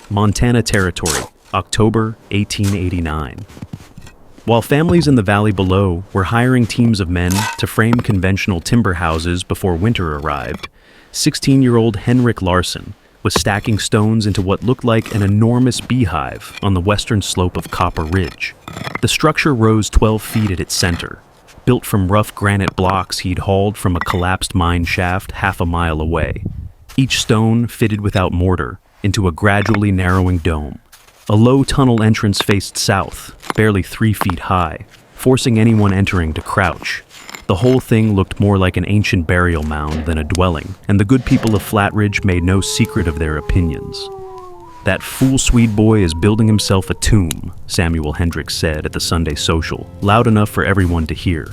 Montana Territory, October 1889. While families in the valley below were hiring teams of men to frame conventional timber houses before winter arrived, 16-year-old Henrik Larsson was stacking stones into what looked like an enormous beehive on the western slope of Copper Ridge. The structure rose 12 feet at its center, built from rough granite blocks he'd hauled from a collapsed mine shaft half a mile away, each stone fitted without mortar into a gradually narrowing dome. A low tunnel entrance faced south, barely 3 feet high, forcing anyone entering to crouch. The whole thing looked more like an ancient burial mound than a dwelling, and the good people of Flatridge made no secret of their opinions. "That fool Swede boy is building himself a tomb," Samuel Hendricks said at the Sunday social, loud enough for everyone to hear.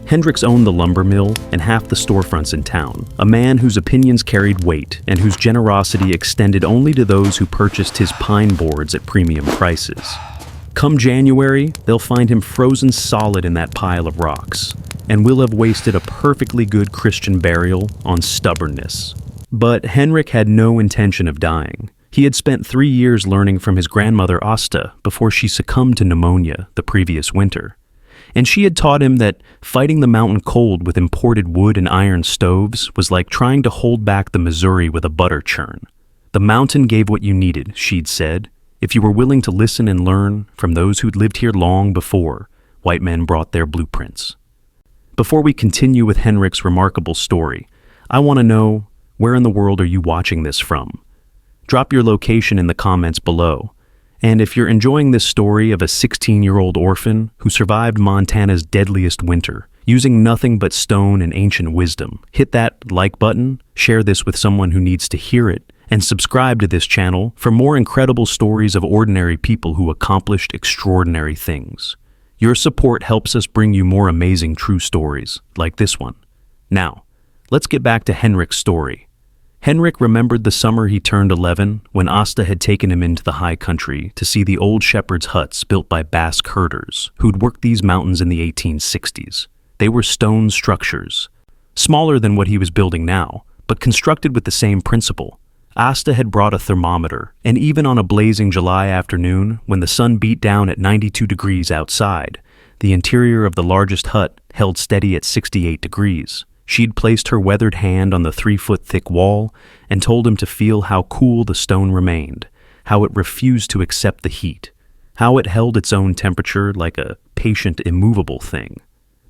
Hendricks owned the lumber mill and half the storefronts in town, a man whose opinions carried weight and whose generosity extended only to those who purchased his pine boards at premium prices. Come January, they'll find him frozen solid in that pile of rocks, and we'll have wasted a perfectly good Christian burial on stubbornness. But Henrik had no intention of dying. He had spent 3 years learning from his grandmother Asta before she succumbed to pneumonia the previous winter. And she had taught him that fighting the mountain cold with imported wood and iron stoves was like trying to hold back the Missouri with a butter churn. The mountain gave what you needed, she'd said, if you were willing to listen and learn from those who'd lived here long before white men brought their blueprints. Before we continue with Henrik's remarkable story, I want to know, where in the world are you watching this from? Drop your location in the comments below. And if you're enjoying this story of a 16-year-old orphan who survived Montana's deadliest winter, using nothing but stone and ancient wisdom, hit that like button, share this with someone who needs to hear it, and subscribe to this channel for more incredible stories of ordinary people who accomplished extraordinary things. Your support helps us bring you more amazing true stories like this one. Now, let's get back to Henrik's story. Henrik remembered the summer he turned 11 when Asta had taken him into the high country to see the old shepherd's huts built by Basque herders who'd worked these mountains in the 1860s. They were stone structures, smaller than what he was building now, but constructed with the same principle. Asta had brought a thermometer, and even on a blazing July afternoon, when the sun beat down at 92 degrees outside, the interior of the largest hut held steady at 68 degrees. She'd placed her weathered hand on the 3-foot-thick wall and told him to feel how cool the stone remained, how it refused to accept the heat, how it held its own temperature like a patient, immovable thing.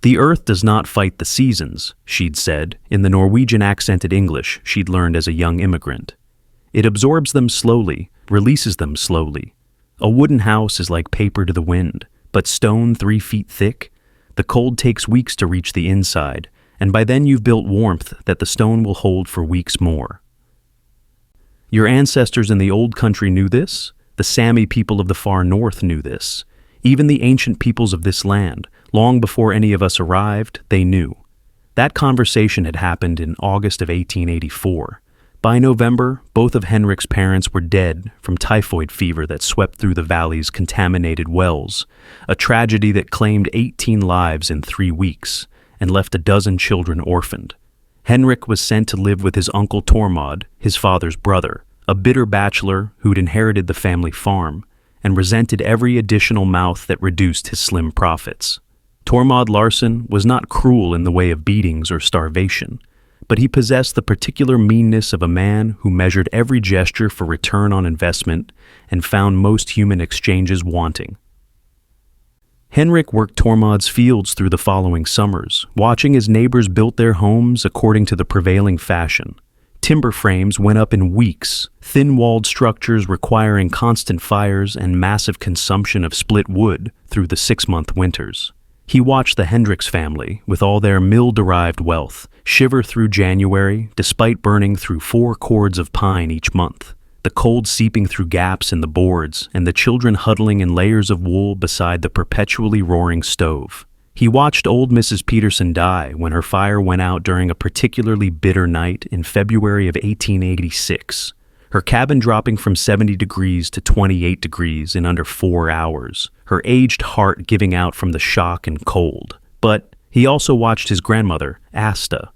"The earth does not fight the seasons," she'd said, in the Norwegian-accented English she'd learned as a young immigrant. "It absorbs them slowly, releases them slowly. A wooden house is like paper to the wind, but stone 3 feet thick? The cold takes weeks to reach the inside, and by then you've built warmth that the stone will hold for weeks more." Your ancestors in the old country knew this. The Sami people of the far north knew this. Even the ancient peoples of this land, long before any of us arrived, they knew. That conversation had happened in August of 1884. By November, both of Henrik's parents were dead from typhoid fever that swept through the valley's contaminated wells, a tragedy that claimed 18 lives in 3 weeks. And left a dozen children orphaned. Henrik was sent to live with his uncle Tormod, his father's brother, a bitter bachelor who'd inherited the family farm and resented every additional mouth that reduced his slim profits. Tormod Larsson was not cruel in the way of beatings or starvation, but he possessed the particular meanness of a man who measured every gesture for return on investment and found most human exchanges wanting. Henrik worked Tormod's fields through the following summers, watching his neighbors built their homes according to the prevailing fashion. Timber frames went up in weeks, thin-walled structures requiring constant fires and massive consumption of split wood through the 6-month winters. He watched the Hendricks family, with all their mill-derived wealth, shiver through January despite burning through 4 cords of pine each month. The cold seeping through gaps in the boards, and the children huddling in layers of wool beside the perpetually roaring stove. He watched old Mrs. Peterson die when her fire went out during a particularly bitter night in February of 1886, her cabin dropping from 70 degrees to 28 degrees in under 4 hours, her aged heart giving out from the shock and cold. But he also watched his grandmother, Asta,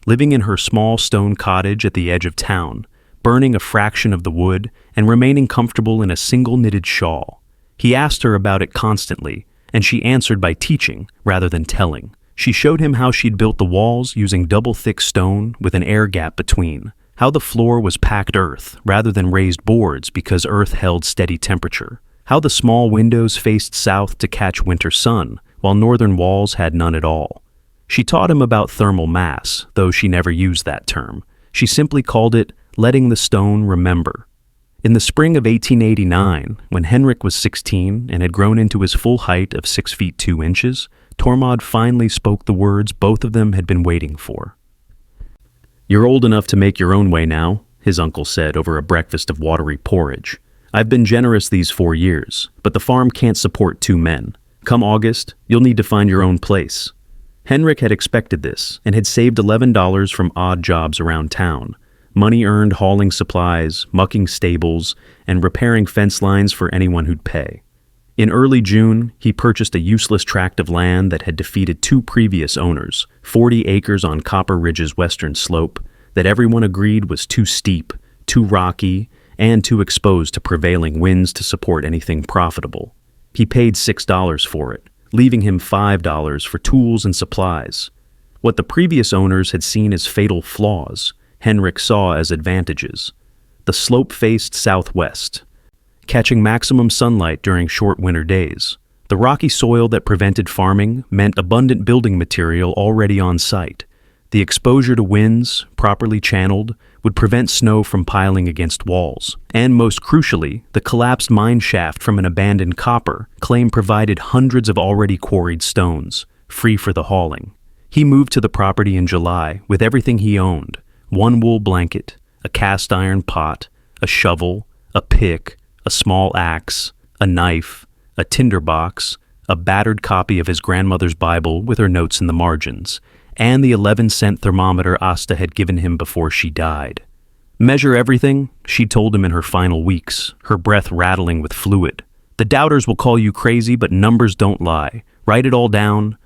living in her small stone cottage at the edge of town, burning a fraction of the wood and remaining comfortable in a single knitted shawl. He asked her about it constantly, and she answered by teaching rather than telling. She showed him how she'd built the walls using double-thick stone with an air gap between, how the floor was packed earth rather than raised boards because earth held steady temperature, how the small windows faced south to catch winter sun, while northern walls had none at all. She taught him about thermal mass, though she never used that term. She simply called it letting the stone remember. In the spring of 1889, when Henrik was 16 and had grown into his full height of 6 feet 2 inches, Tormod finally spoke the words both of them had been waiting for. "You're old enough to make your own way now," his uncle said over a breakfast of watery porridge. "I've been generous these 4 years, but the farm can't support 2 men. Come August, you'll need to find your own place." Henrik had expected this and had saved $11 from odd jobs around town, money earned hauling supplies, mucking stables, and repairing fence lines for anyone who'd pay. In early June, he purchased a useless tract of land that had defeated 2 previous owners, 40 acres on Copper Ridge's western slope, that everyone agreed was too steep, too rocky, and too exposed to prevailing winds to support anything profitable. He paid $6 for it, leaving him $5 for tools and supplies. What the previous owners had seen as fatal flaws, Henrik saw as advantages. The slope faced southwest, catching maximum sunlight during short winter days. The rocky soil that prevented farming meant abundant building material already on site. The exposure to winds, properly channeled, would prevent snow from piling against walls. And most crucially, the collapsed mine shaft from an abandoned copper claim provided hundreds of already quarried stones, free for the hauling. He moved to the property in July with everything he owned: 1 wool blanket, a cast iron pot, a shovel, a pick, a small axe, a knife, a tinderbox, a battered copy of his grandmother's Bible with her notes in the margins, and the 11-cent thermometer Asta had given him before she died. "Measure everything," she told him in her final weeks, her breath rattling with fluid. "The doubters will call you crazy, but numbers don't lie. Write it all down,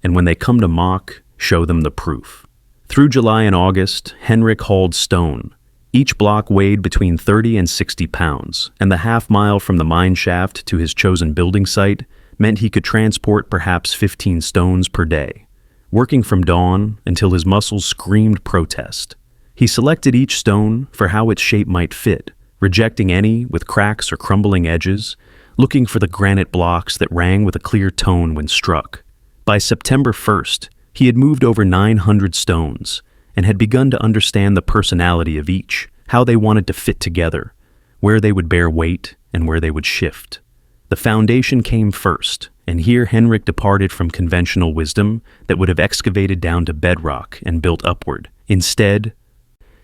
and when they come to mock, show them the proof." Through July and August, Henrik hauled stone. Each block weighed between 30 and 60 pounds, and the half-mile from the mine shaft to his chosen building site meant he could transport perhaps 15 stones per day, working from dawn until his muscles screamed protest. He selected each stone for how its shape might fit, rejecting any with cracks or crumbling edges, looking for the granite blocks that rang with a clear tone when struck. By September 1st, he had moved over 900 stones, and had begun to understand the personality of each, how they wanted to fit together, where they would bear weight and where they would shift. The foundation came first, and here Henrik departed from conventional wisdom that would have excavated down to bedrock and built upward. Instead,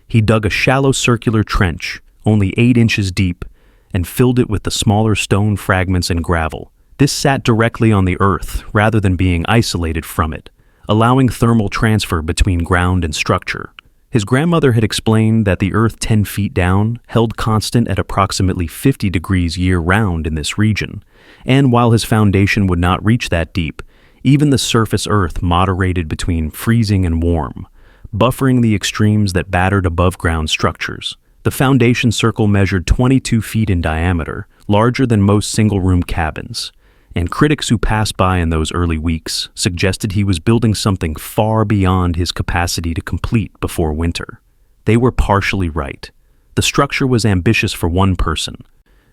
he dug a shallow circular trench, only 8 inches deep, and filled it with the smaller stone fragments and gravel. This sat directly on the earth rather than being isolated from it, allowing thermal transfer between ground and structure. His grandmother had explained that the earth 10 feet down held constant at approximately 50 degrees year-round in this region, and while his foundation would not reach that deep, even the surface earth moderated between freezing and warm, buffering the extremes that battered above-ground structures. The foundation circle measured 22 feet in diameter, larger than most single-room cabins, and critics who passed by in those early weeks suggested he was building something far beyond his capacity to complete before winter. They were partially right. The structure was ambitious for one person,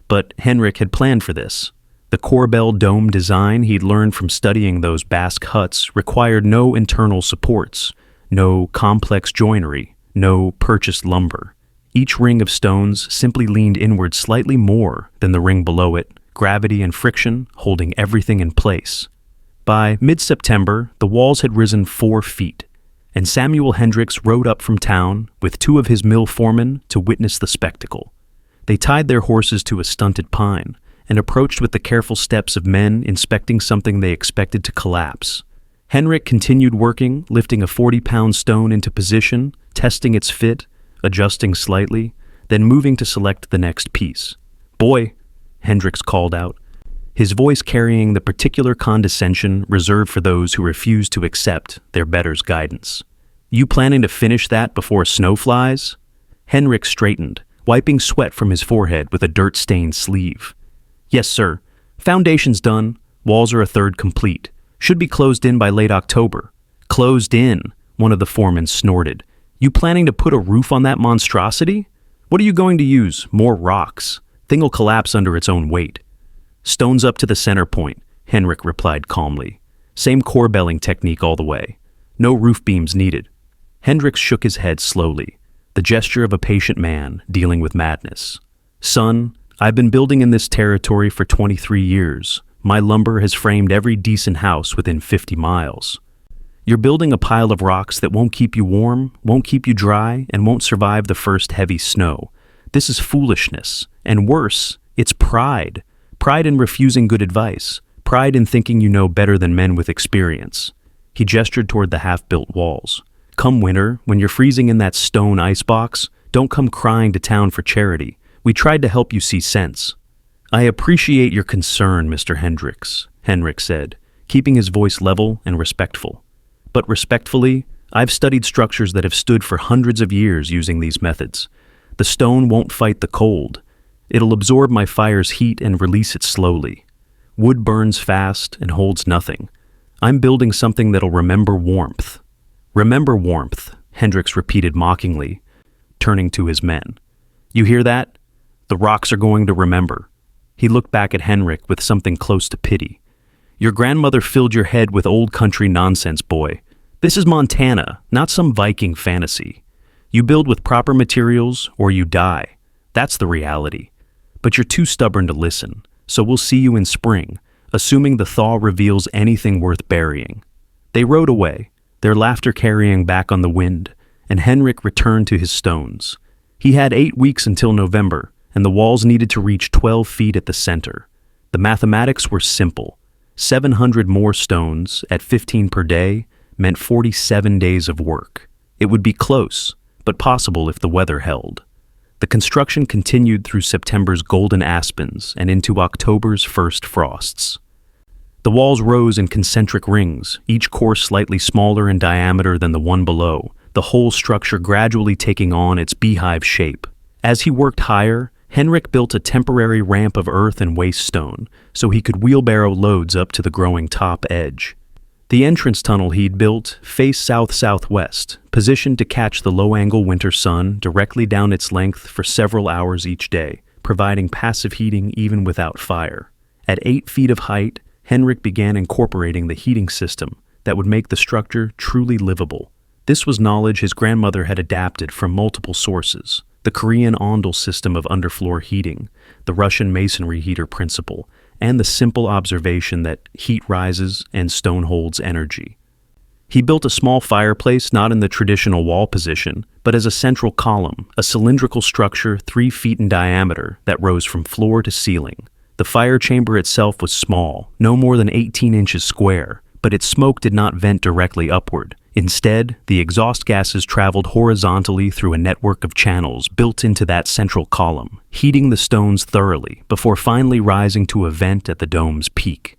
but Henrik had planned for this. The corbel dome design he'd learned from studying those Basque huts required no internal supports, no complex joinery, no purchased lumber. Each ring of stones simply leaned inward slightly more than the ring below it, gravity and friction holding everything in place. By mid-September, the walls had risen 4 feet, and Samuel Hendricks rode up from town with 2 of his mill foremen to witness the spectacle. They tied their horses to a stunted pine and approached with the careful steps of men inspecting something they expected to collapse. Henrik continued working, lifting a 40-pound stone into position, testing its fit, adjusting slightly, then moving to select the next piece. "Boy," Hendricks called out, his voice carrying the particular condescension reserved for those who refuse to accept their better's guidance. "You planning to finish that before snow flies?" Henrik straightened, wiping sweat from his forehead with a dirt-stained sleeve. "Yes, sir. Foundation's done. Walls are a third complete. Should be closed in by late October." "Closed in?" one of the foremen snorted. "You planning to put a roof on that monstrosity? What are you going to use? More rocks. Thing'll collapse under its own weight." "Stones up to the center point," Henrik replied calmly. "Same core belling technique all the way. No roof beams needed." Hendricks shook his head slowly, the gesture of a patient man dealing with madness. "Son, I've been building in this territory for 23 years. My lumber has framed every decent house within 50 miles. You're building a pile of rocks that won't keep you warm, won't keep you dry, and won't survive the first heavy snow. This is foolishness. And worse, it's pride. Pride in refusing good advice. Pride in thinking you know better than men with experience." He gestured toward the half-built walls. "Come winter, when you're freezing in that stone icebox, don't come crying to town for charity. We tried to help you see sense." "I appreciate your concern, Mr. Hendricks," Henrik said, keeping his voice level and respectful. "But respectfully, I've studied structures that have stood for hundreds of years using these methods. The stone won't fight the cold. It'll absorb my fire's heat and release it slowly. Wood burns fast and holds nothing. I'm building something that'll remember warmth." "Remember warmth," Hendricks repeated mockingly, turning to his men. "You hear that? The rocks are going to remember." He looked back at Henrik with something close to pity. "Your grandmother filled your head with old country nonsense, boy. This is Montana, not some Viking fantasy. You build with proper materials or you die. That's the reality. But you're too stubborn to listen, so we'll see you in spring, assuming the thaw reveals anything worth burying." They rode away, their laughter carrying back on the wind, and Henrik returned to his stones. He had 8 weeks until November, and the walls needed to reach 12 feet at the center. The mathematics were simple. 700 more stones at 15 per day meant 47 days of work. It would be close, but possible if the weather held. The construction continued through September's golden aspens and into October's first frosts. The walls rose in concentric rings, each core slightly smaller in diameter than the one below, the whole structure gradually taking on its beehive shape. As he worked higher, Henrik built a temporary ramp of earth and waste stone so he could wheelbarrow loads up to the growing top edge. The entrance tunnel he'd built faced south-southwest, positioned to catch the low-angle winter sun directly down its length for several hours each day, providing passive heating even without fire. At 8 feet of height, Henrik began incorporating the heating system that would make the structure truly livable. This was knowledge his grandmother had adapted from multiple sources: the Korean Ondel system of underfloor heating, the Russian masonry heater principle, and the simple observation that heat rises and stone holds energy. He built a small fireplace not in the traditional wall position, but as a central column, a cylindrical structure 3 feet in diameter that rose from floor to ceiling. The fire chamber itself was small, no more than 18 inches square, but its smoke did not vent directly upward. Instead, the exhaust gases traveled horizontally through a network of channels built into that central column, heating the stones thoroughly before finally rising to a vent at the dome's peak.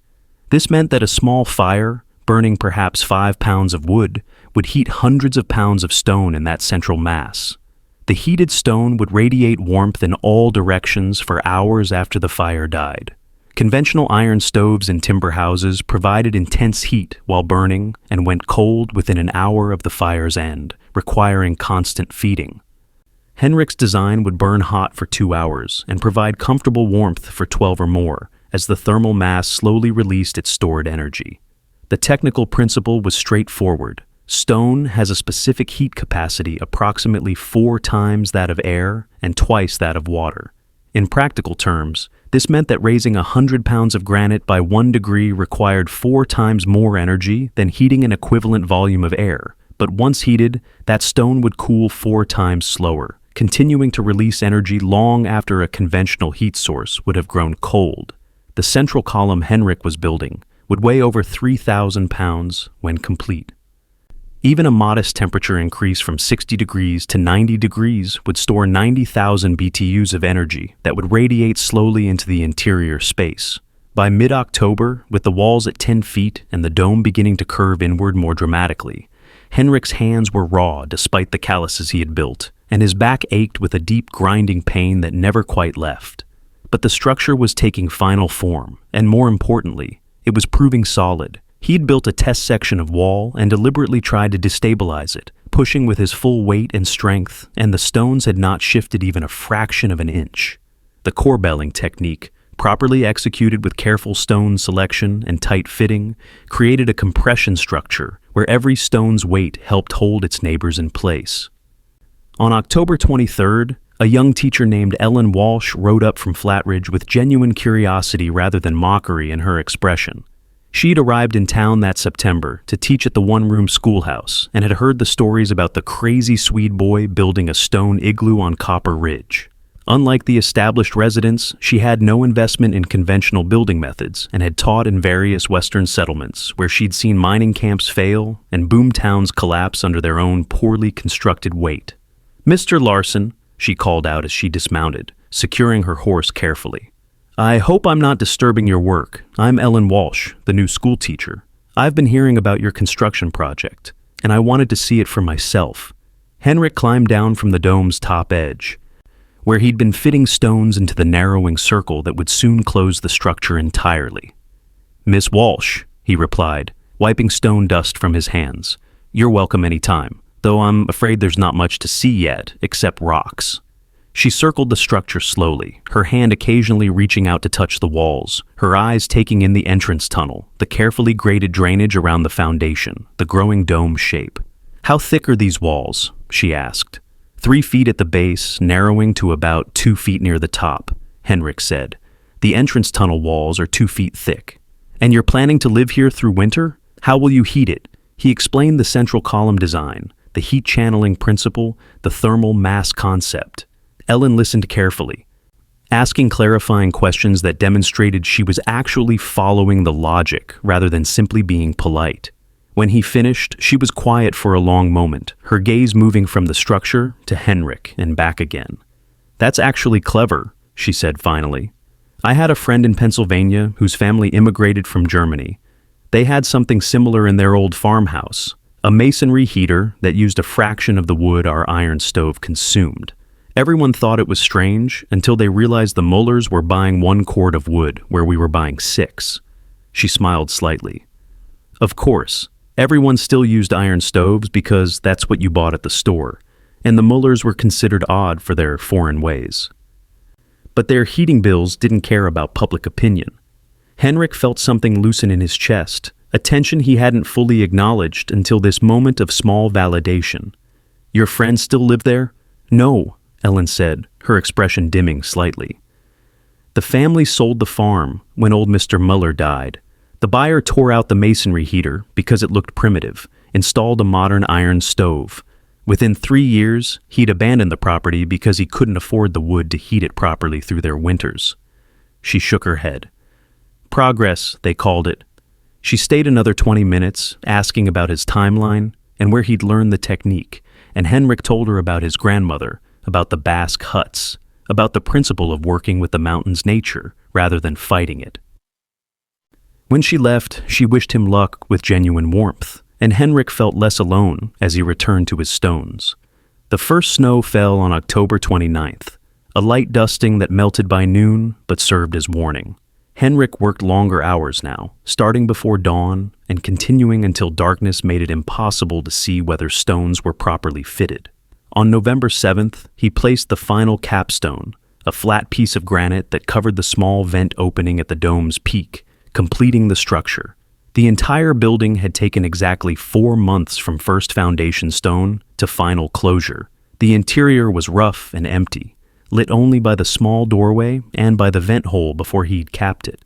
This meant that a small fire, burning perhaps 5 pounds of wood, would heat hundreds of pounds of stone in that central mass. The heated stone would radiate warmth in all directions for hours after the fire died. Conventional iron stoves in timber houses provided intense heat while burning and went cold within an hour of the fire's end, requiring constant feeding. Henrik's design would burn hot for 2 hours and provide comfortable warmth for 12 or more as the thermal mass slowly released its stored energy. The technical principle was straightforward. Stone has a specific heat capacity approximately 4 times that of air and twice that of water. In practical terms, this meant that raising 100 pounds of granite by 1 degree required 4 times more energy than heating an equivalent volume of air, but once heated, that stone would cool 4 times slower, continuing to release energy long after a conventional heat source would have grown cold. The central column Henrik was building would weigh over 3,000 pounds when complete. Even a modest temperature increase from 60 degrees to 90 degrees would store 90,000 BTUs of energy that would radiate slowly into the interior space. By mid-October, with the walls at 10 feet and the dome beginning to curve inward more dramatically, Henrik's hands were raw despite the calluses he had built, and his back ached with a deep grinding pain that never quite left. But the structure was taking final form, and more importantly, it was proving solid. He'd built a test section of wall and deliberately tried to destabilize it, pushing with his full weight and strength, and the stones had not shifted even a fraction of an inch. The corbelling technique, properly executed with careful stone selection and tight fitting, created a compression structure where every stone's weight helped hold its neighbors in place. On October 23rd, a young teacher named Ellen Walsh rode up from Flatridge with genuine curiosity rather than mockery in her expression. She'd arrived in town that September to teach at the one-room schoolhouse and had heard the stories about the crazy Swede boy building a stone igloo on Copper Ridge. Unlike the established residents, she had no investment in conventional building methods and had taught in various Western settlements where she'd seen mining camps fail and boom towns collapse under their own poorly constructed weight. "Mr. Larson," she called out as she dismounted, securing her horse carefully. "I hope I'm not disturbing your work. I'm Ellen Walsh, the new school teacher. I've been hearing about your construction project, and I wanted to see it for myself." Henrik climbed down from the dome's top edge, where he'd been fitting stones into the narrowing circle that would soon close the structure entirely. "Miss Walsh," he replied, wiping stone dust from his hands. "You're welcome any time, though I'm afraid there's not much to see yet, except rocks." She circled the structure slowly, her hand occasionally reaching out to touch the walls, her eyes taking in the entrance tunnel, the carefully graded drainage around the foundation, the growing dome shape. "How thick are these walls?" she asked. 3 feet at the base, narrowing to about 2 feet near the top, Henrik said. "The entrance tunnel walls are 2 feet thick." "And you're planning to live here through winter? How will you heat it?" He explained the central column design, the heat channeling principle, the thermal mass concept. Ellen listened carefully, asking clarifying questions that demonstrated she was actually following the logic rather than simply being polite. When he finished, she was quiet for a long moment, her gaze moving from the structure to Henrik and back again. "That's actually clever," she said finally. "I had a friend in Pennsylvania whose family immigrated from Germany. They had something similar in their old farmhouse, a masonry heater that used a fraction of the wood our iron stove consumed. Everyone thought it was strange until they realized the Mullers were buying 1 cord of wood where we were buying 6. She smiled slightly. "Of course, everyone still used iron stoves because that's what you bought at the store, and the Mullers were considered odd for their foreign ways. But their heating bills didn't care about public opinion." Henrik felt something loosen in his chest, a tension he hadn't fully acknowledged until this moment of small validation. "Your friends still live there?" "No," Ellen said, her expression dimming slightly. "The family sold the farm when old Mr. Muller died. The buyer tore out the masonry heater because it looked primitive, installed a modern iron stove. Within 3 years, he'd abandoned the property because he couldn't afford the wood to heat it properly through their winters." She shook her head. "Progress, they called it." She stayed another 20 minutes, asking about his timeline and where he'd learned the technique, and Henrik told her about his grandmother, about the Basque huts, about the principle of working with the mountain's nature rather than fighting it. When she left, she wished him luck with genuine warmth, and Henrik felt less alone as he returned to his stones. The first snow fell on October 29th, a light dusting that melted by noon but served as warning. Henrik worked longer hours now, starting before dawn and continuing until darkness made it impossible to see whether stones were properly fitted. On November 7th, he placed the final capstone, a flat piece of granite that covered the small vent opening at the dome's peak, completing the structure. The entire building had taken exactly 4 months from first foundation stone to final closure. The interior was rough and empty, lit only by the small doorway and by the vent hole before he'd capped it.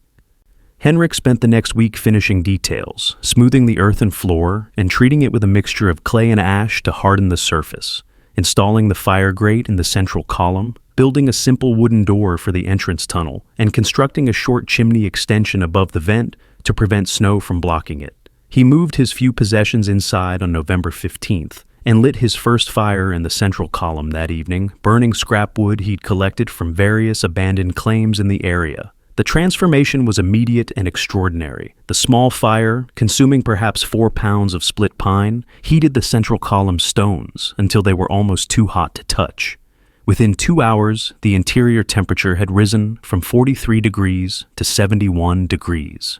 Henrik spent the next week finishing details, smoothing the earthen floor and treating it with a mixture of clay and ash to harden the surface, installing the fire grate in the central column, building a simple wooden door for the entrance tunnel, and constructing a short chimney extension above the vent to prevent snow from blocking it. He moved his few possessions inside on November 15th and lit his first fire in the central column that evening, burning scrap wood he'd collected from various abandoned claims in the area. The transformation was immediate and extraordinary. The small fire, consuming perhaps 4 pounds of split pine, heated the central column's stones until they were almost too hot to touch. Within 2 hours, the interior temperature had risen from 43 degrees to 71 degrees.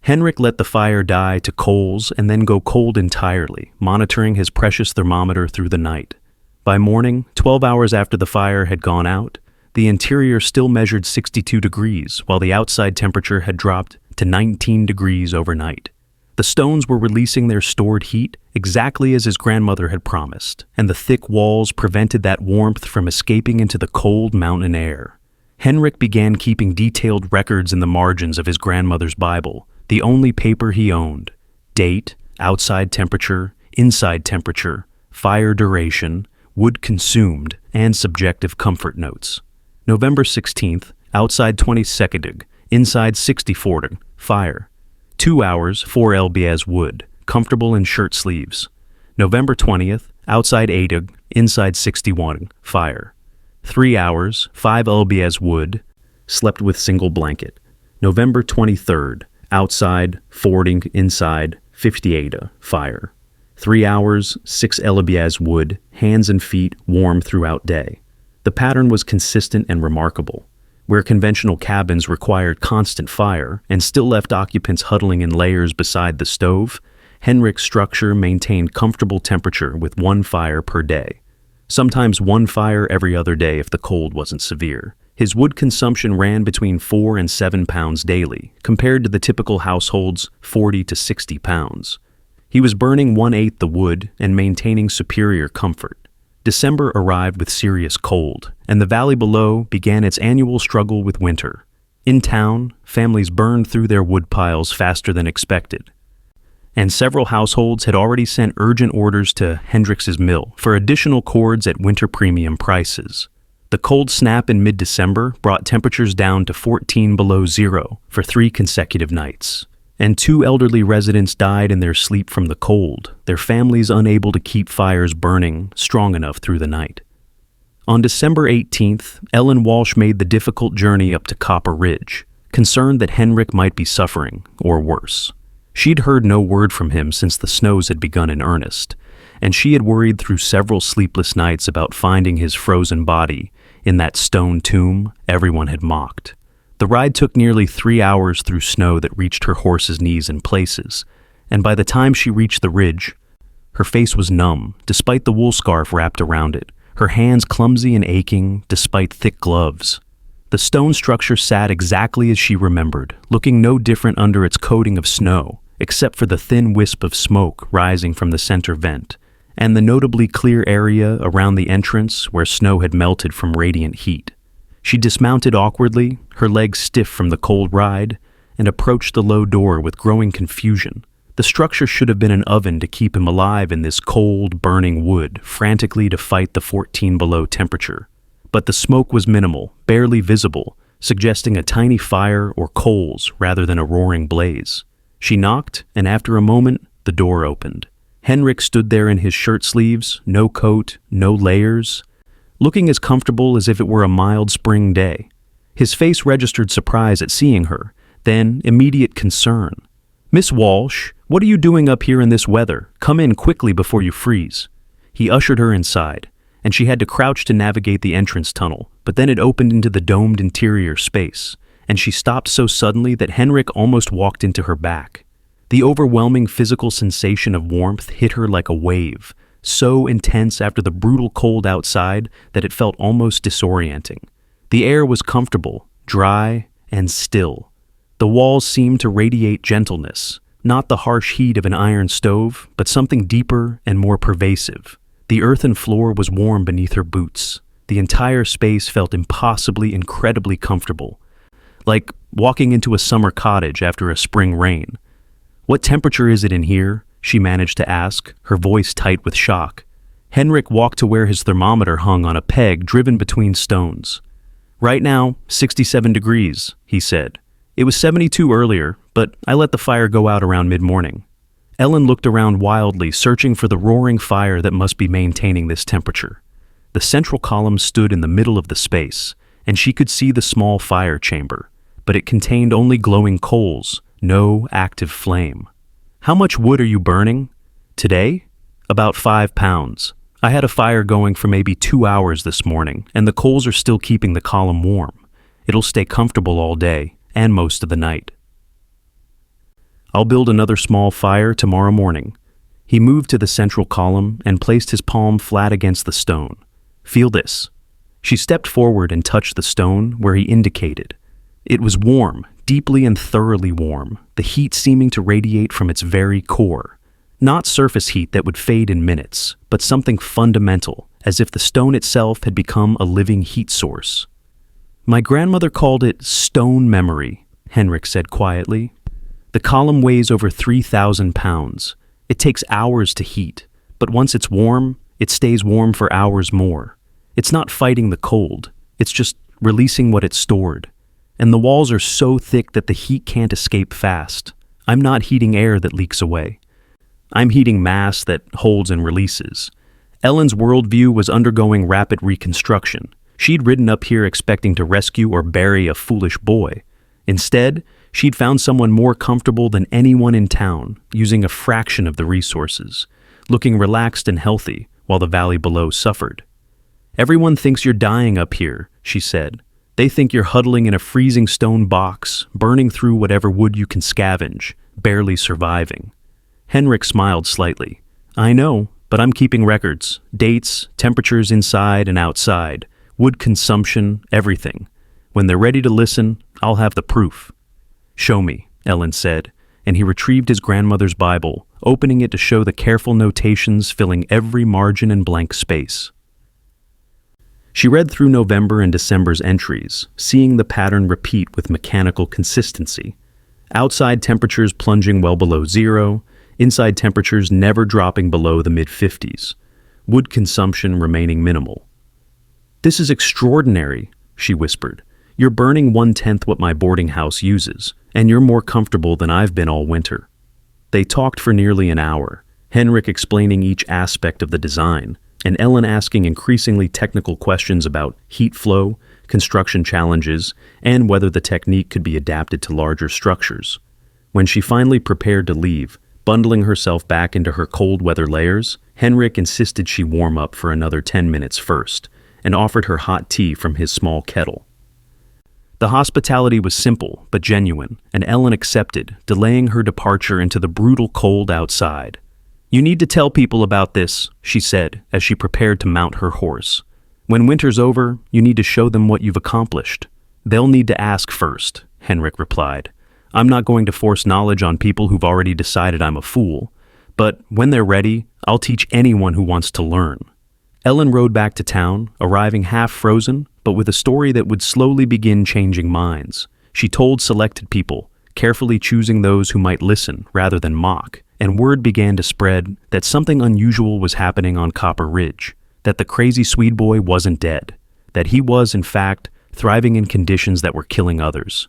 Henrik let the fire die to coals and then go cold entirely, monitoring his precious thermometer through the night. By morning, 12 hours after the fire had gone out, the interior still measured 62 degrees, while the outside temperature had dropped to 19 degrees overnight. The stones were releasing their stored heat exactly as his grandmother had promised, and the thick walls prevented that warmth from escaping into the cold mountain air. Henrik began keeping detailed records in the margins of his grandmother's Bible, the only paper he owned: date, outside temperature, inside temperature, fire duration, wood consumed, and subjective comfort notes. November 16th, outside 20 secondig, inside 60 fortig, fire. 2 hours, 4 lbs wood, comfortable in shirt sleeves. November 20th, outside 80, inside 61, fire. 3 hours, 5 lbs wood, slept with single blanket. November 23rd, outside, 40, inside, 58, fire. 3 hours, 6 lbs wood, hands and feet warm throughout day. The pattern was consistent and remarkable. Where conventional cabins required constant fire and still left occupants huddling in layers beside the stove, Henrik's structure maintained comfortable temperature with 1 fire per day. Sometimes 1 fire every other day if the cold wasn't severe. His wood consumption ran between 4 and 7 pounds daily, compared to the typical household's 40 to 60 pounds. He was burning 1/8 the wood and maintaining superior comfort. December arrived with serious cold, and the valley below began its annual struggle with winter. In town, families burned through their wood piles faster than expected, and several households had already sent urgent orders to Hendriks's mill for additional cords at winter premium prices. The cold snap in mid-December brought temperatures down to 14 below zero for 3 consecutive nights, and 2 elderly residents died in their sleep from the cold, their families unable to keep fires burning strong enough through the night. On December 18th, Ellen Walsh made the difficult journey up to Copper Ridge, concerned that Henrik might be suffering, or worse. She'd heard no word from him since the snows had begun in earnest, and she had worried through several sleepless nights about finding his frozen body in that stone tomb everyone had mocked. The ride took nearly 3 hours through snow that reached her horse's knees in places, and by the time she reached the ridge, her face was numb, despite the wool scarf wrapped around it, her hands clumsy and aching, despite thick gloves. The stone structure sat exactly as she remembered, looking no different under its coating of snow, except for the thin wisp of smoke rising from the center vent, and the notably clear area around the entrance where snow had melted from radiant heat. She dismounted awkwardly, her legs stiff from the cold ride, and approached the low door with growing confusion. The structure should have been an oven to keep him alive in this cold, burning wood, frantically to fight the 14 below temperature. But the smoke was minimal, barely visible, suggesting a tiny fire or coals rather than a roaring blaze. She knocked, and after a moment, the door opened. Henrik stood there in his shirt sleeves, no coat, no layers, looking as comfortable as if it were a mild spring day. His face registered surprise at seeing her, then immediate concern. "Miss Walsh, what are you doing up here in this weather? Come in quickly before you freeze." He ushered her inside, and she had to crouch to navigate the entrance tunnel, but then it opened into the domed interior space, and she stopped so suddenly that Henrik almost walked into her back. The overwhelming physical sensation of warmth hit her like a wave, so intense after the brutal cold outside that it felt almost disorienting. The air was comfortable, dry, and still. The walls seemed to radiate gentleness, not the harsh heat of an iron stove, but something deeper and more pervasive. The earthen floor was warm beneath her boots. The entire space felt impossibly, incredibly comfortable, like walking into a summer cottage after a spring rain. "What temperature is it in here?" she managed to ask, her voice tight with shock. Henrik walked to where his thermometer hung on a peg driven between stones. "Right now, 67 degrees, he said. "It was 72 earlier, but I let the fire go out around mid-morning." Ellen looked around wildly, searching for the roaring fire that must be maintaining this temperature. The central column stood in the middle of the space, and she could see the small fire chamber, but it contained only glowing coals, no active flame. "How much wood are you burning?" "Today? About 5 pounds. I had a fire going for maybe 2 hours this morning, and the coals are still keeping the column warm. It'll stay comfortable all day, and most of the night." "I'll build another small fire tomorrow morning." He moved to the central column and placed his palm flat against the stone. "Feel this." She stepped forward and touched the stone where he indicated. It was warm, deeply and thoroughly warm, the heat seeming to radiate from its very core. Not surface heat that would fade in minutes, but something fundamental, as if the stone itself had become a living heat source. "My grandmother called it stone memory," Henrik said quietly. "The column weighs over 3,000 pounds. It takes hours to heat, but once it's warm, it stays warm for hours more. It's not fighting the cold, it's just releasing what it stored. And the walls are so thick that the heat can't escape fast. I'm not heating air that leaks away. I'm heating mass that holds and releases." Ellen's worldview was undergoing rapid reconstruction. She'd ridden up here expecting to rescue or bury a foolish boy. Instead, she'd found someone more comfortable than anyone in town, using a fraction of the resources, looking relaxed and healthy while the valley below suffered. "Everyone thinks you're dying up here," she said. "They think you're huddling in a freezing stone box, burning through whatever wood you can scavenge, barely surviving." Henrik smiled slightly. "I know, but I'm keeping records, dates, temperatures inside and outside, wood consumption, everything. When they're ready to listen, I'll have the proof." "Show me," Ellen said, and he retrieved his grandmother's Bible, opening it to show the careful notations filling every margin and blank space. She read through November and December's entries, seeing the pattern repeat with mechanical consistency. Outside temperatures plunging well below zero, inside temperatures never dropping below the mid-50s. Wood consumption remaining minimal. "This is extraordinary," she whispered. "You're burning 1/10 what my boarding house uses, and you're more comfortable than I've been all winter." They talked for nearly an hour, Henrik explaining each aspect of the design, and Ellen asking increasingly technical questions about heat flow, construction challenges, and whether the technique could be adapted to larger structures. When she finally prepared to leave, bundling herself back into her cold weather layers, Henrik insisted she warm up for another 10 minutes first, and offered her hot tea from his small kettle. The hospitality was simple but genuine, and Ellen accepted, delaying her departure into the brutal cold outside. "You need to tell people about this," she said as she prepared to mount her horse. "When winter's over, you need to show them what you've accomplished." "They'll need to ask first," Henrik replied. "I'm not going to force knowledge on people who've already decided I'm a fool, but when they're ready, I'll teach anyone who wants to learn." Ellen rode back to town, arriving half frozen, but with a story that would slowly begin changing minds. She told selected people, carefully choosing those who might listen rather than mock, and word began to spread that something unusual was happening on Copper Ridge, that the crazy Swede boy wasn't dead, that he was, in fact, thriving in conditions that were killing others.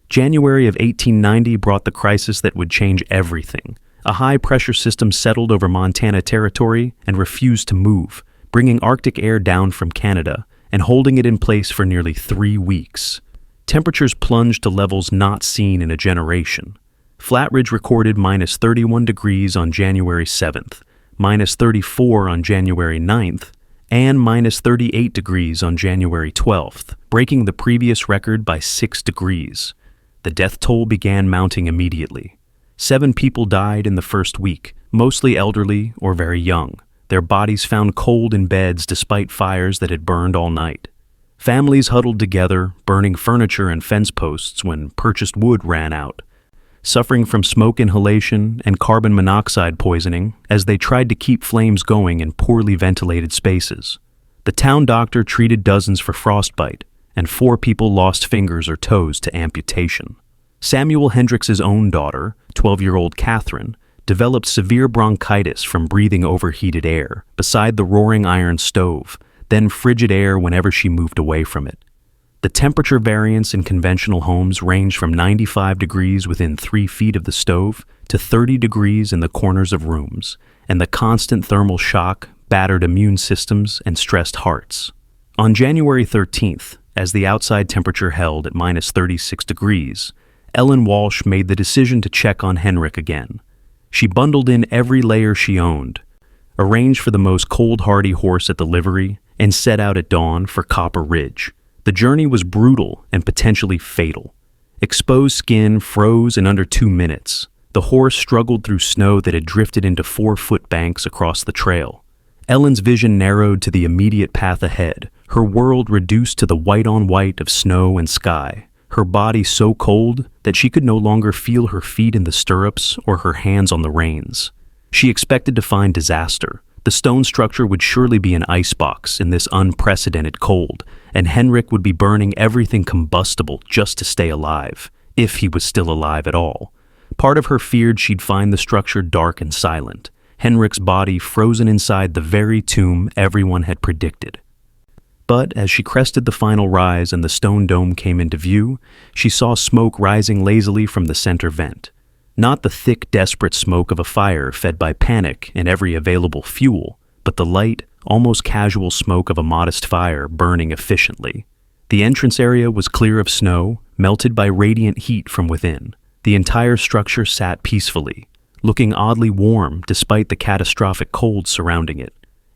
January of 1890 brought the crisis that would change everything. A high-pressure system settled over Montana territory and refused to move, bringing Arctic air down from Canada and holding it in place for nearly 3 weeks. Temperatures plunged to levels not seen in a generation. Flatridge recorded minus 31 degrees on January 7th, minus 34 on January 9th, and minus 38 degrees on January 12th, breaking the previous record by 6 degrees. The death toll began mounting immediately. 7 people died in the first week, mostly elderly or very young, their bodies found cold in beds despite fires that had burned all night. Families huddled together, burning furniture and fence posts when purchased wood ran out, suffering from smoke inhalation and carbon monoxide poisoning as they tried to keep flames going in poorly ventilated spaces. The town doctor treated dozens for frostbite, and 4 people lost fingers or toes to amputation. Samuel Hendricks's own daughter, 12-year-old Catherine, developed severe bronchitis from breathing overheated air beside the roaring iron stove, then frigid air whenever she moved away from it. The temperature variance in conventional homes ranged from 95 degrees within 3 feet of the stove to 30 degrees in the corners of rooms, and the constant thermal shock battered immune systems and stressed hearts. On January 13th, as the outside temperature held at minus 36 degrees, Ellen Walsh made the decision to check on Henrik again. She bundled in every layer she owned, arranged for the most cold-hardy horse at the livery, and set out at dawn for Copper Ridge. The journey was brutal and potentially fatal. Exposed skin froze in under 2 minutes. The horse struggled through snow that had drifted into 4-foot banks across the trail. Ellen's vision narrowed to the immediate path ahead, her world reduced to the white-on-white of snow and sky, her body so cold that she could no longer feel her feet in the stirrups or her hands on the reins. She expected to find disaster. The stone structure would surely be an icebox in this unprecedented cold, and Henrik would be burning everything combustible just to stay alive, if he was still alive at all. Part of her feared she'd find the structure dark and silent, Henrik's body frozen inside the very tomb everyone had predicted. But as she crested the final rise and the stone dome came into view, she saw smoke rising lazily from the center vent. Not the thick, desperate smoke of a fire fed by panic and every available fuel, but the light, almost casual smoke of a modest fire burning efficiently. The entrance area was clear of snow, melted by radiant heat from within. The entire structure sat peacefully, looking oddly warm despite the catastrophic cold surrounding it.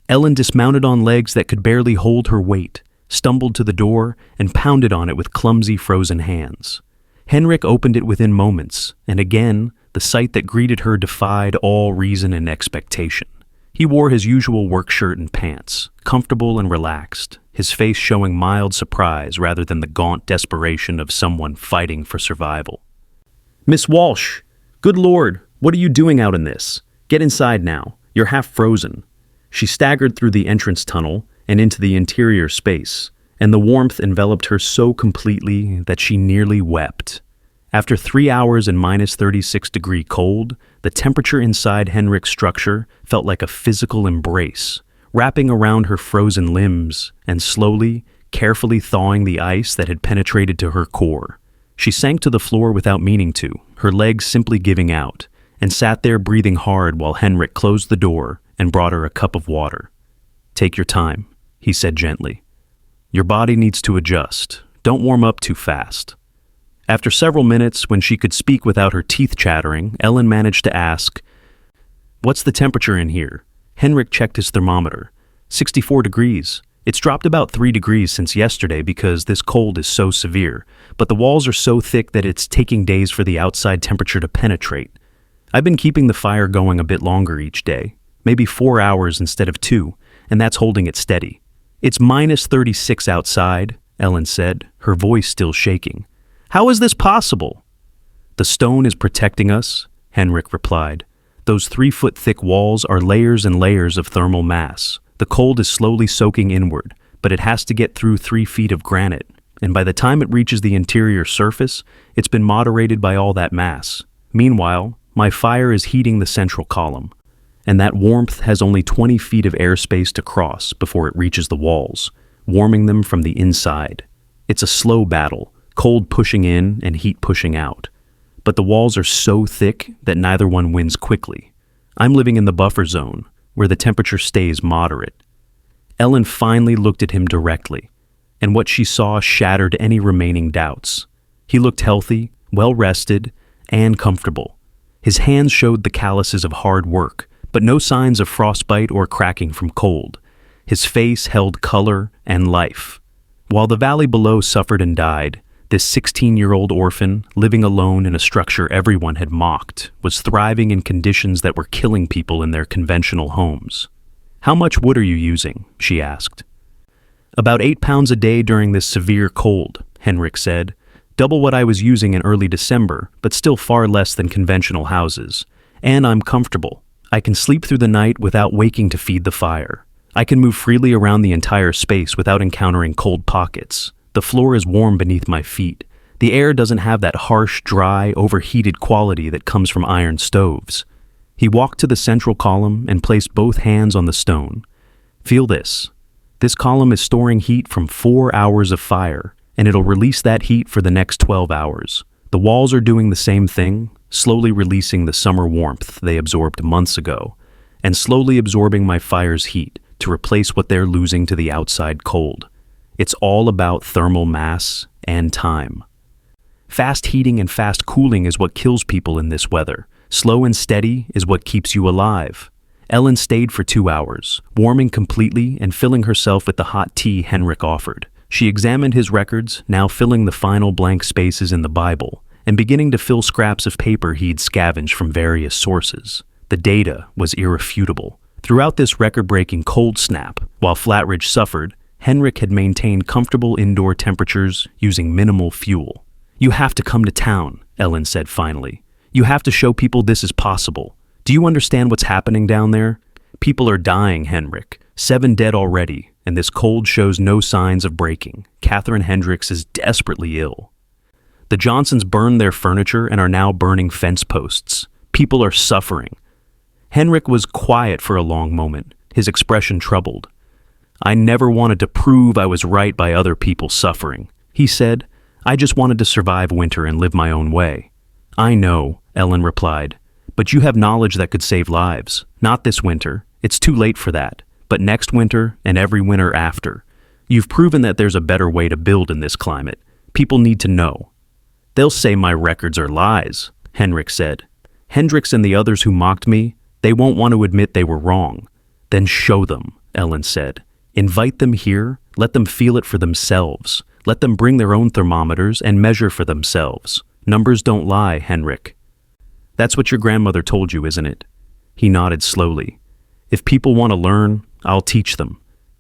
Ellen dismounted on legs that could barely hold her weight, stumbled to the door, and pounded on it with clumsy frozen hands. Henrik opened it within moments, and again, the sight that greeted her defied all reason and expectation. He wore his usual work shirt and pants, comfortable and relaxed, his face showing mild surprise rather than the gaunt desperation of someone fighting for survival. "Miss Walsh! Good Lord, what are you doing out in this? Get inside now. You're half frozen." She staggered through the entrance tunnel and into the interior space, and the warmth enveloped her so completely that she nearly wept. After 3 hours in minus 36-degree cold, the temperature inside Henrik's structure felt like a physical embrace, wrapping around her frozen limbs and slowly, carefully thawing the ice that had penetrated to her core. She sank to the floor without meaning to, her legs simply giving out, and sat there breathing hard while Henrik closed the door and brought her a cup of water. "Take your time," he said gently. "Your body needs to adjust. Don't warm up too fast." After several minutes, when she could speak without her teeth chattering, Ellen managed to ask, "What's the temperature in here?" Henrik checked his thermometer. 64 degrees. It's dropped about 3 degrees since yesterday because this cold is so severe, but the walls are so thick that it's taking days for the outside temperature to penetrate. I've been keeping the fire going a bit longer each day, maybe 4 hours instead of 2, and that's holding it steady. "It's minus 36 outside," Ellen said, her voice still shaking. "How is this possible?" "The stone is protecting us," Henrik replied. "Those 3-foot thick walls are layers and layers of thermal mass. The cold is slowly soaking inward, but it has to get through 3 feet of granite, and by the time it reaches the interior surface, it's been moderated by all that mass. Meanwhile, my fire is heating the central column, and that warmth has only 20 feet of airspace to cross before it reaches the walls, warming them from the inside. It's a slow battle, cold pushing in and heat pushing out. But the walls are so thick that neither one wins quickly. I'm living in the buffer zone, where the temperature stays moderate." Ellen finally looked at him directly, and what she saw shattered any remaining doubts. He looked healthy, well-rested, and comfortable. His hands showed the calluses of hard work, but no signs of frostbite or cracking from cold. His face held color and life. While the valley below suffered and died, this 16-year-old orphan, living alone in a structure everyone had mocked, was thriving in conditions that were killing people in their conventional homes. "How much wood are you using?" she asked. "About 8 pounds a day during this severe cold," Henrik said. "Double what I was using in early December, but still far less than conventional houses. And I'm comfortable. I can sleep through the night without waking to feed the fire. I can move freely around the entire space without encountering cold pockets. The floor is warm beneath my feet. The air doesn't have that harsh, dry, overheated quality that comes from iron stoves." He walked to the central column and placed both hands on the stone. "Feel this. This column is storing heat from 4 hours of fire, and it'll release that heat for the next 12 hours. The walls are doing the same thing, slowly releasing the summer warmth they absorbed months ago, and slowly absorbing my fire's heat to replace what they're losing to the outside cold. It's all about thermal mass and time. Fast heating and fast cooling is what kills people in this weather. Slow and steady is what keeps you alive. Ellen stayed for 2 hours, warming completely and filling herself with the hot tea Henrik offered. She examined his records, now filling the final blank spaces in the Bible, and beginning to fill scraps of paper he'd scavenged from various sources. The data was irrefutable. Throughout this record-breaking cold snap, while Flatridge suffered, Henrik had maintained comfortable indoor temperatures using minimal fuel. "You have to come to town," Ellen said finally. "You have to show people this is possible. Do you understand what's happening down there? People are dying, Henrik. 7 dead already, and this cold shows no signs of breaking. Catherine Hendricks is desperately ill. The Johnsons burned their furniture and are now burning fence posts. People are suffering." Henrik was quiet for a long moment, his expression troubled. "I never wanted to prove I was right by other people suffering," he said. "I just wanted to survive winter and live my own way." "I know," Ellen replied, "but you have knowledge that could save lives. Not this winter. It's too late for that. But next winter and every winter after. You've proven that there's a better way to build in this climate. People need to know." "They'll say my records are lies," Henrik said. "Hendricks and the others who mocked me, they won't want to admit they were wrong." "Then show them," Ellen said. "Invite them here, let them feel it for themselves. Let them bring their own thermometers and measure for themselves. Numbers don't lie, Henrik." "That's what your grandmother told you, isn't it?" He nodded slowly. "If people want to learn, I'll teach them.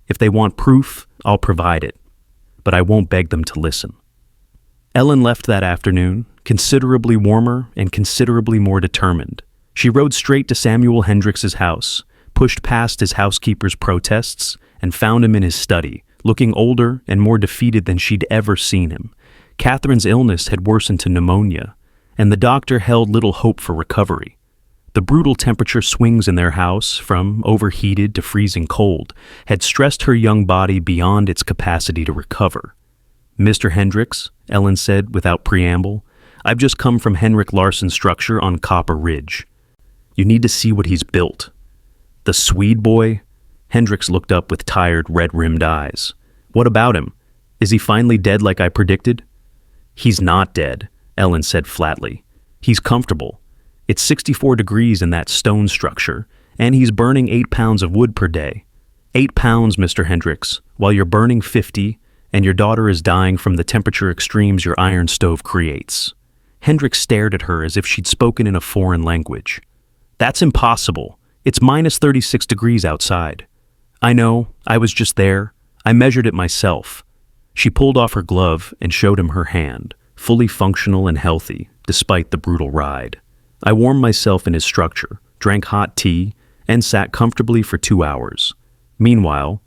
If they want proof, I'll provide it. But I won't beg them to listen." Ellen left that afternoon, considerably warmer and considerably more determined. She rode straight to Samuel Hendricks's house, pushed past his housekeeper's protests, and found him in his study, looking older and more defeated than she'd ever seen him. Catherine's illness had worsened to pneumonia, and the doctor held little hope for recovery. The brutal temperature swings in their house, from overheated to freezing cold, had stressed her young body beyond its capacity to recover. "Mr. Hendricks," Ellen said without preamble, "I've just come from Henrik Larsson's structure on Copper Ridge. You need to see what he's built." "The Swede boy?" Hendricks looked up with tired, red-rimmed eyes. "What about him? Is he finally dead like I predicted?" "He's not dead," Ellen said flatly. "He's comfortable. It's 64 degrees in that stone structure, and he's burning 8 pounds of wood per day. 8 pounds, Mr. Hendricks, while you're burning 50, and your daughter is dying from the temperature extremes your iron stove creates." Hendricks stared at her as if she'd spoken in a foreign language. "That's impossible. It's minus 36 degrees outside." "I know. I was just there. I measured it myself." She pulled off her glove and showed him her hand, fully functional and healthy, despite the brutal ride. "I warmed myself in his structure, drank hot tea, and sat comfortably for 2 hours. Meanwhile,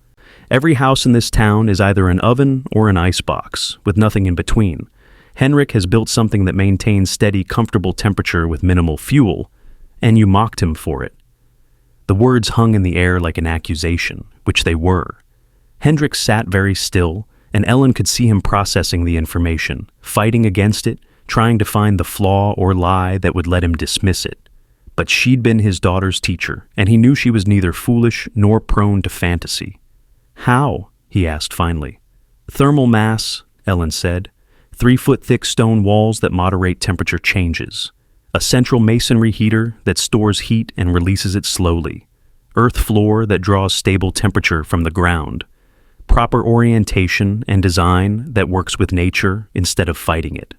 every house in this town is either an oven or an icebox, with nothing in between. Henrik has built something that maintains steady, comfortable temperature with minimal fuel, and you mocked him for it." The words hung in the air like an accusation, which they were. Hendrik sat very still, and Ellen could see him processing the information, fighting against it, trying to find the flaw or lie that would let him dismiss it. But she'd been his daughter's teacher, and he knew she was neither foolish nor prone to fantasy. "How?" he asked finally. "Thermal mass," Ellen said. 3-foot-thick stone walls that moderate temperature changes. A central masonry heater that stores heat and releases it slowly. Earth floor that draws stable temperature from the ground. Proper orientation and design that works with nature instead of fighting it.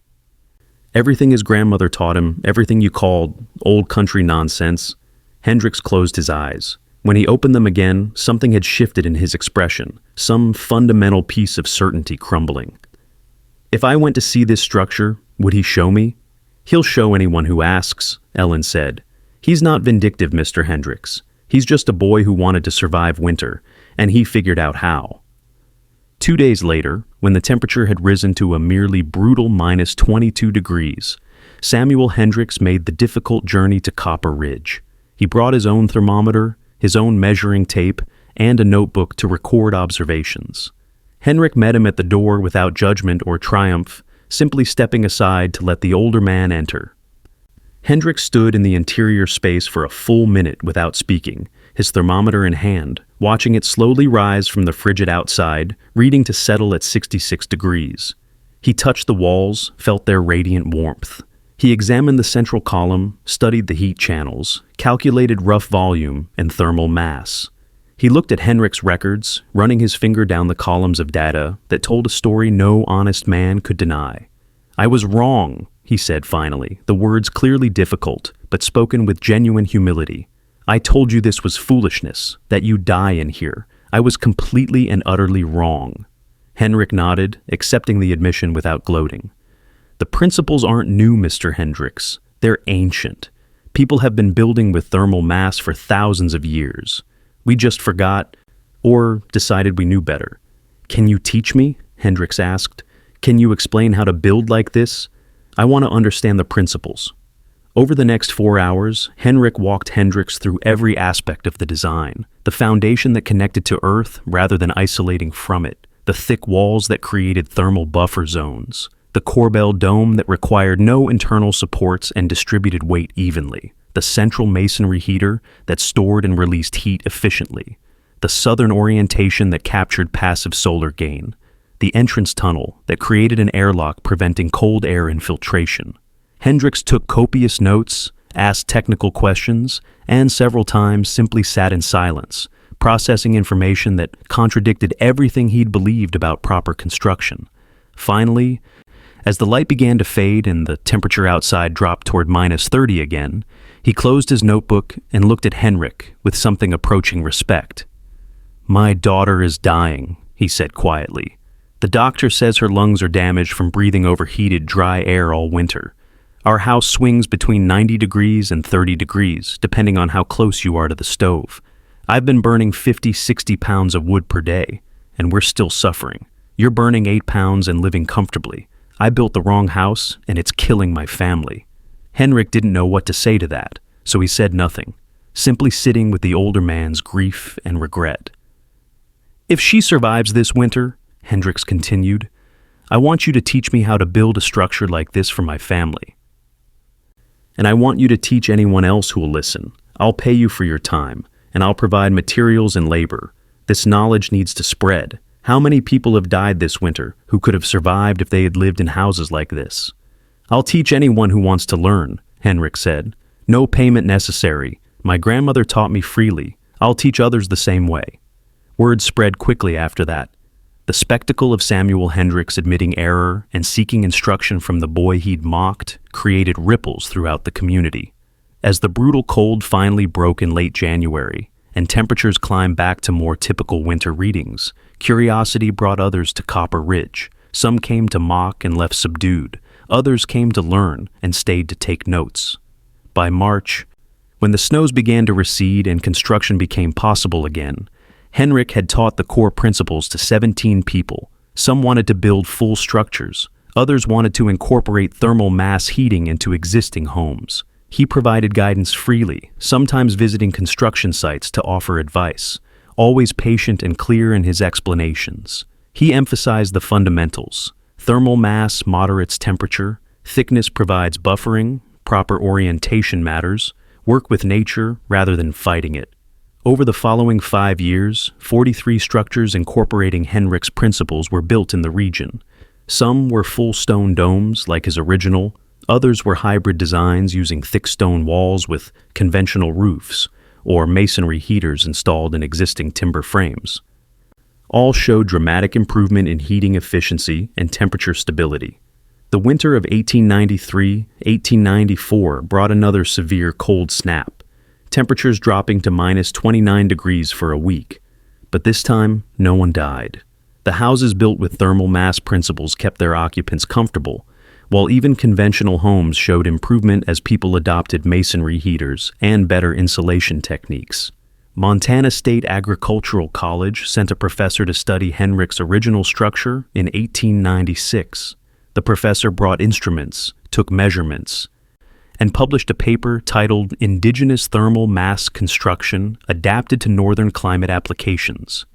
Everything his grandmother taught him, everything you called old country nonsense. Hendricks closed his eyes. When he opened them again, something had shifted in his expression, some fundamental piece of certainty crumbling. "If I went to see this structure, would he show me?" "He'll show anyone who asks," Ellen said. "He's not vindictive, Mr. Hendricks. He's just a boy who wanted to survive winter, and he figured out how." 2 days later, when the temperature had risen to a merely brutal minus 22 degrees, Samuel Hendricks made the difficult journey to Copper Ridge. He brought his own thermometer, his own measuring tape, and a notebook to record observations. Henrik met him at the door without judgment or triumph, simply stepping aside to let the older man enter. Hendrik stood in the interior space for a full minute without speaking, his thermometer in hand, watching it slowly rise from the frigid outside, reading to settle at 66 degrees. He touched the walls, felt their radiant warmth. He examined the central column, studied the heat channels, calculated rough volume and thermal mass. He looked at Henrik's records, running his finger down the columns of data that told a story no honest man could deny. "I was wrong," he said finally, the words clearly difficult, but spoken with genuine humility. "I told you this was foolishness, that you'd die in here. I was completely and utterly wrong." Henrik nodded, accepting the admission without gloating. "The principles aren't new, Mr. Hendricks. They're ancient. People have been building with thermal mass for thousands of years. We just forgot, or decided we knew better." "Can you teach me?" Hendricks asked. "Can you explain how to build like this? I want to understand the principles." Over the next 4 hours, Henrik walked Hendricks through every aspect of the design, the foundation that connected to Earth rather than isolating from it, the thick walls that created thermal buffer zones, the corbel dome that required no internal supports and distributed weight evenly, the central masonry heater that stored and released heat efficiently, the southern orientation that captured passive solar gain, the entrance tunnel that created an airlock preventing cold air infiltration. Hendricks took copious notes, asked technical questions, and several times simply sat in silence, processing information that contradicted everything he'd believed about proper construction. Finally, as the light began to fade and the temperature outside dropped toward -30 again, he closed his notebook and looked at Henrik with something approaching respect. "My daughter is dying," he said quietly. "The doctor says her lungs are damaged from breathing overheated, dry air all winter. Our house swings between 90 degrees and 30 degrees, depending on how close you are to the stove. I've been burning 50, 60 pounds of wood per day, and we're still suffering. You're burning 8 pounds and living comfortably. I built the wrong house, and it's killing my family." Henrik didn't know what to say to that, so he said nothing, simply sitting with the older man's grief and regret. "If she survives this winter," Hendricks continued, "I want you to teach me how to build a structure like this for my family. And I want you to teach anyone else who will listen. I'll pay you for your time, and I'll provide materials and labor. This knowledge needs to spread. How many people have died this winter who could have survived if they had lived in houses like this?" "I'll teach anyone who wants to learn," Henrik said. "No payment necessary. My grandmother taught me freely. I'll teach others the same way." Word spread quickly after that. The spectacle of Samuel Hendricks admitting error and seeking instruction from the boy he'd mocked created ripples throughout the community. As the brutal cold finally broke in late January, and temperatures climbed back to more typical winter readings, curiosity brought others to Copper Ridge. Some came to mock and left subdued. Others came to learn and stayed to take notes. By March, when the snows began to recede and construction became possible again, Henrik had taught the core principles to 17 people. Some wanted to build full structures. Others wanted to incorporate thermal mass heating into existing homes. He provided guidance freely, sometimes visiting construction sites to offer advice, always patient and clear in his explanations. He emphasized the fundamentals. Thermal mass moderates temperature, thickness provides buffering, proper orientation matters, work with nature rather than fighting it. Over the following 5 years, 43 structures incorporating Henrik's principles were built in the region. Some were full stone domes like his original, others were hybrid designs using thick stone walls with conventional roofs, or masonry heaters installed in existing timber frames. All showed dramatic improvement in heating efficiency and temperature stability. The winter of 1893-1894 brought another severe cold snap, temperatures dropping to -29 degrees for a week. But this time, no one died. The houses built with thermal mass principles kept their occupants comfortable, while even conventional homes showed improvement as people adopted masonry heaters and better insulation techniques. Montana State Agricultural College sent a professor to study Henrik's original structure in 1896. The professor brought instruments, took measurements, and published a paper titled Indigenous Thermal Mass Construction Adapted to Northern Climate Applications.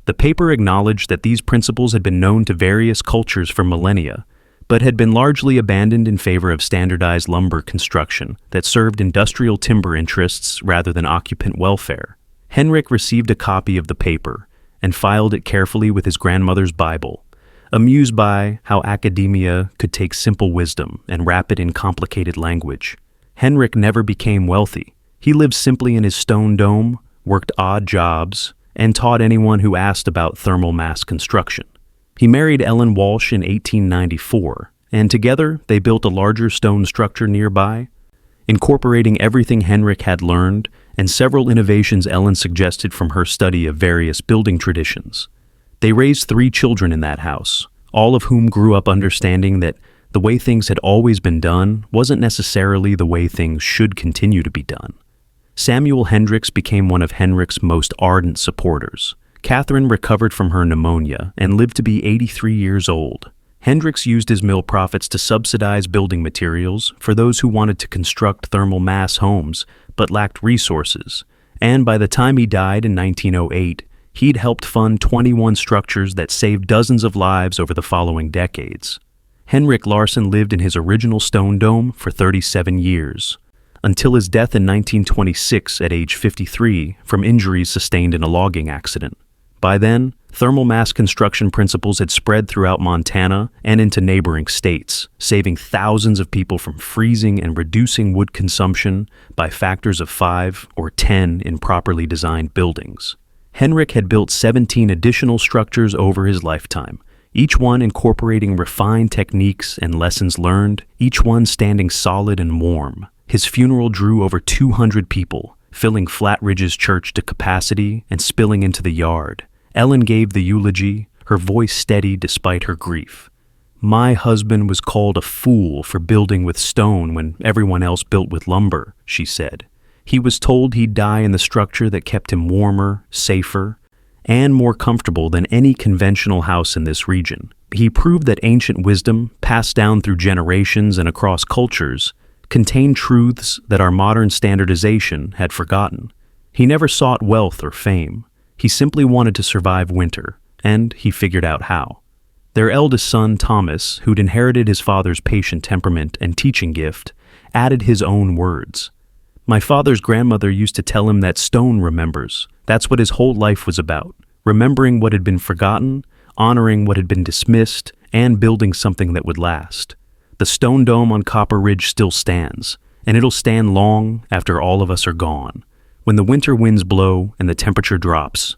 The paper acknowledged that these principles had been known to various cultures for millennia, but had been largely abandoned in favor of standardized lumber construction that served industrial timber interests rather than occupant welfare. Henrik received a copy of the paper and filed it carefully with his grandmother's Bible, amused by how academia could take simple wisdom and wrap it in complicated language. Henrik never became wealthy. He lived simply in his stone dome, worked odd jobs, and taught anyone who asked about thermal mass construction. He married Ellen Walsh in 1894, and together they built a larger stone structure nearby, incorporating everything Henrik had learned and several innovations Ellen suggested from her study of various building traditions. They raised 3 children in that house, all of whom grew up understanding that the way things had always been done wasn't necessarily the way things should continue to be done. Samuel Hendricks became one of Henrik's most ardent supporters. Catherine recovered from her pneumonia and lived to be 83 years old. Hendricks used his mill profits to subsidize building materials for those who wanted to construct thermal mass homes but lacked resources, and by the time he died in 1908, he'd helped fund 21 structures that saved dozens of lives over the following decades. Henrik Larsson lived in his original stone dome for 37 years, until his death in 1926 at age 53 from injuries sustained in a logging accident. By then, thermal mass construction principles had spread throughout Montana and into neighboring states, saving thousands of people from freezing and reducing wood consumption by factors of 5 or 10 in properly designed buildings. Henrik had built 17 additional structures over his lifetime, each one incorporating refined techniques and lessons learned, each one standing solid and warm. His funeral drew over 200 people, filling Flatridge's church to capacity and spilling into the yard. Ellen gave the eulogy, her voice steady despite her grief. "My husband was called a fool for building with stone when everyone else built with lumber," she said. "He was told he'd die in the structure that kept him warmer, safer, and more comfortable than any conventional house in this region. He proved that ancient wisdom, passed down through generations and across cultures, contained truths that our modern standardization had forgotten. He never sought wealth or fame. He simply wanted to survive winter, and he figured out how." Their eldest son, Thomas, who'd inherited his father's patient temperament and teaching gift, added his own words. "My father's grandmother used to tell him that stone remembers. That's what his whole life was about, remembering what had been forgotten, honoring what had been dismissed, and building something that would last. The stone dome on Copper Ridge still stands, and it'll stand long after all of us are gone. When the winter winds blow and the temperature drops,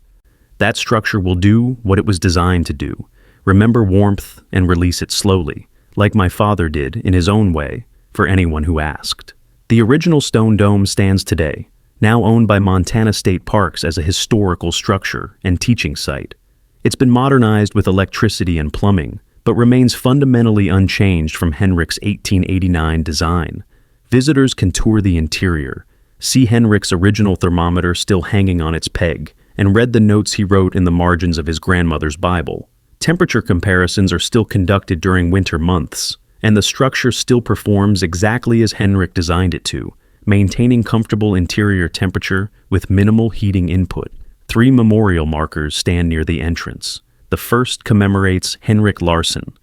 that structure will do what it was designed to do, remember warmth and release it slowly, like my father did in his own way, for anyone who asked." The original stone dome stands today, now owned by Montana State Parks as a historical structure and teaching site. It's been modernized with electricity and plumbing, but remains fundamentally unchanged from Henrik's 1889 design. Visitors can tour the interior, see Henrik's original thermometer still hanging on its peg, and read the notes he wrote in the margins of his grandmother's Bible. Temperature comparisons are still conducted during winter months, and the structure still performs exactly as Henrik designed it to, maintaining comfortable interior temperature with minimal heating input. 3 memorial markers stand near the entrance. The first commemorates Henrik Larsson,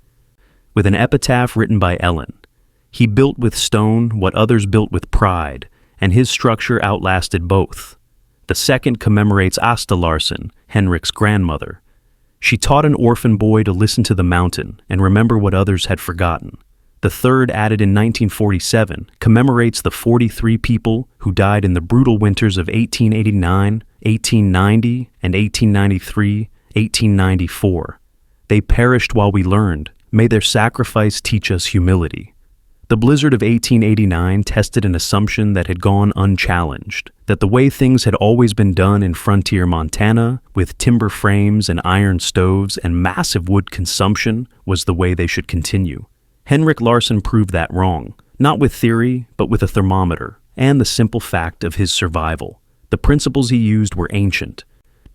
with an epitaph written by Ellen. "He built with stone what others built with pride, and his structure outlasted both." The second commemorates Asta Larsson, Henrik's grandmother. "She taught an orphan boy to listen to the mountain and remember what others had forgotten." The third, added in 1947, commemorates the 43 people who died in the brutal winters of 1889, 1890, and 1893, 1894. "They perished while we learned. May their sacrifice teach us humility." The blizzard of 1889 tested an assumption that had gone unchallenged, that the way things had always been done in frontier Montana, with timber frames and iron stoves and massive wood consumption, was the way they should continue. Henrik Larsson proved that wrong, not with theory, but with a thermometer, and the simple fact of his survival. The principles he used were ancient,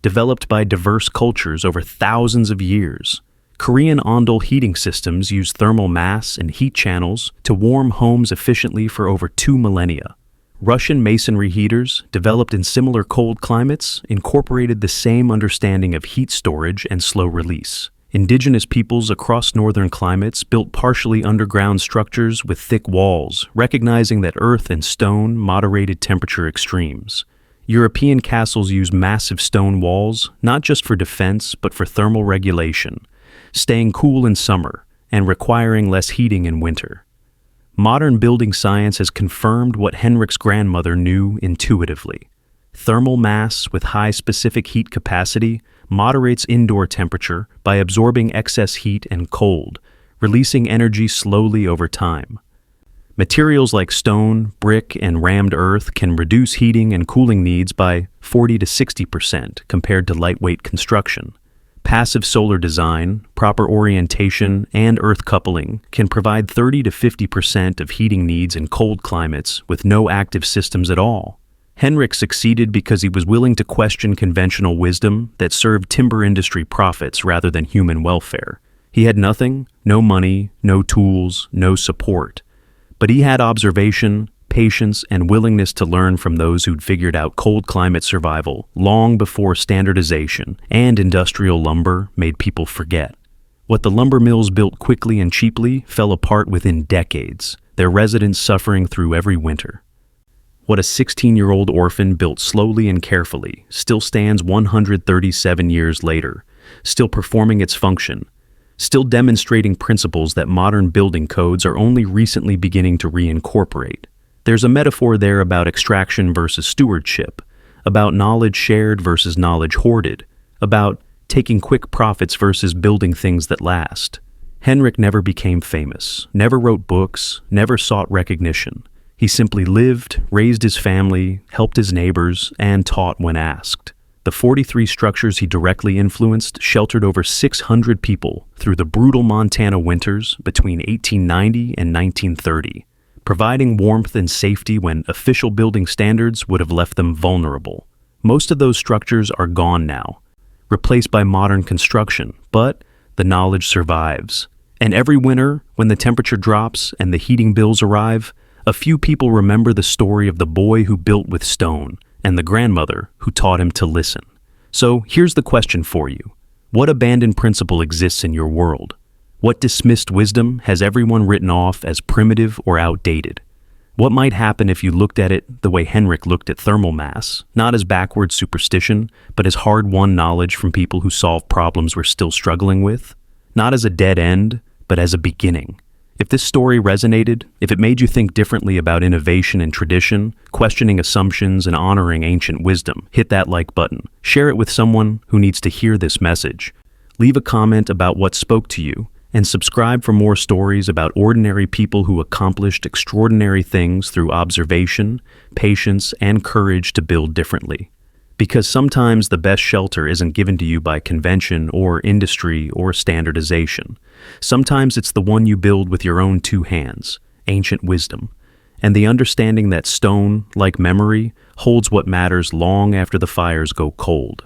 developed by diverse cultures over thousands of years. Korean Ondol heating systems use thermal mass and heat channels to warm homes efficiently for over 2 millennia. Russian masonry heaters, developed in similar cold climates, incorporated the same understanding of heat storage and slow release. Indigenous peoples across northern climates built partially underground structures with thick walls, recognizing that earth and stone moderated temperature extremes. European castles use massive stone walls, not just for defense, but for thermal regulation, staying cool in summer and requiring less heating in winter. Modern building science has confirmed what Henrik's grandmother knew intuitively. Thermal mass with high specific heat capacity moderates indoor temperature by absorbing excess heat and cold, releasing energy slowly over time. Materials like stone, brick, and rammed earth can reduce heating and cooling needs by 40 to 60% compared to lightweight construction. Passive solar design, proper orientation, and earth coupling can provide 30 to 50% of heating needs in cold climates with no active systems at all. Henrik succeeded because he was willing to question conventional wisdom that served timber industry profits rather than human welfare. He had nothing, no money, no tools, no support. But he had observation, patience, and willingness to learn from those who'd figured out cold climate survival long before standardization and industrial lumber made people forget. What the lumber mills built quickly and cheaply fell apart within decades, their residents suffering through every winter. What a 16-year-old orphan built slowly and carefully still stands 137 years later, still performing its function, still demonstrating principles that modern building codes are only recently beginning to reincorporate. There's a metaphor there about extraction versus stewardship, about knowledge shared versus knowledge hoarded, about taking quick profits versus building things that last. Henrik never became famous, never wrote books, never sought recognition. He simply lived, raised his family, helped his neighbors, and taught when asked. The 43 structures he directly influenced sheltered over 600 people through the brutal Montana winters between 1890 and 1930, providing warmth and safety when official building standards would have left them vulnerable. Most of those structures are gone now, replaced by modern construction, but the knowledge survives. And every winter, when the temperature drops and the heating bills arrive, a few people remember the story of the boy who built with stone and the grandmother who taught him to listen. So here's the question for you. What abandoned principle exists in your world? What dismissed wisdom has everyone written off as primitive or outdated? What might happen if you looked at it the way Henrik looked at thermal mass, not as backward superstition, but as hard-won knowledge from people who solve problems we're still struggling with? Not as a dead end, but as a beginning. If this story resonated, if it made you think differently about innovation and tradition, questioning assumptions and honoring ancient wisdom, hit that like button. Share it with someone who needs to hear this message. Leave a comment about what spoke to you, and subscribe for more stories about ordinary people who accomplished extraordinary things through observation, patience, and courage to build differently. Because sometimes the best shelter isn't given to you by convention or industry or standardization. Sometimes it's the one you build with your own two hands, ancient wisdom, and the understanding that stone, like memory, holds what matters long after the fires go cold.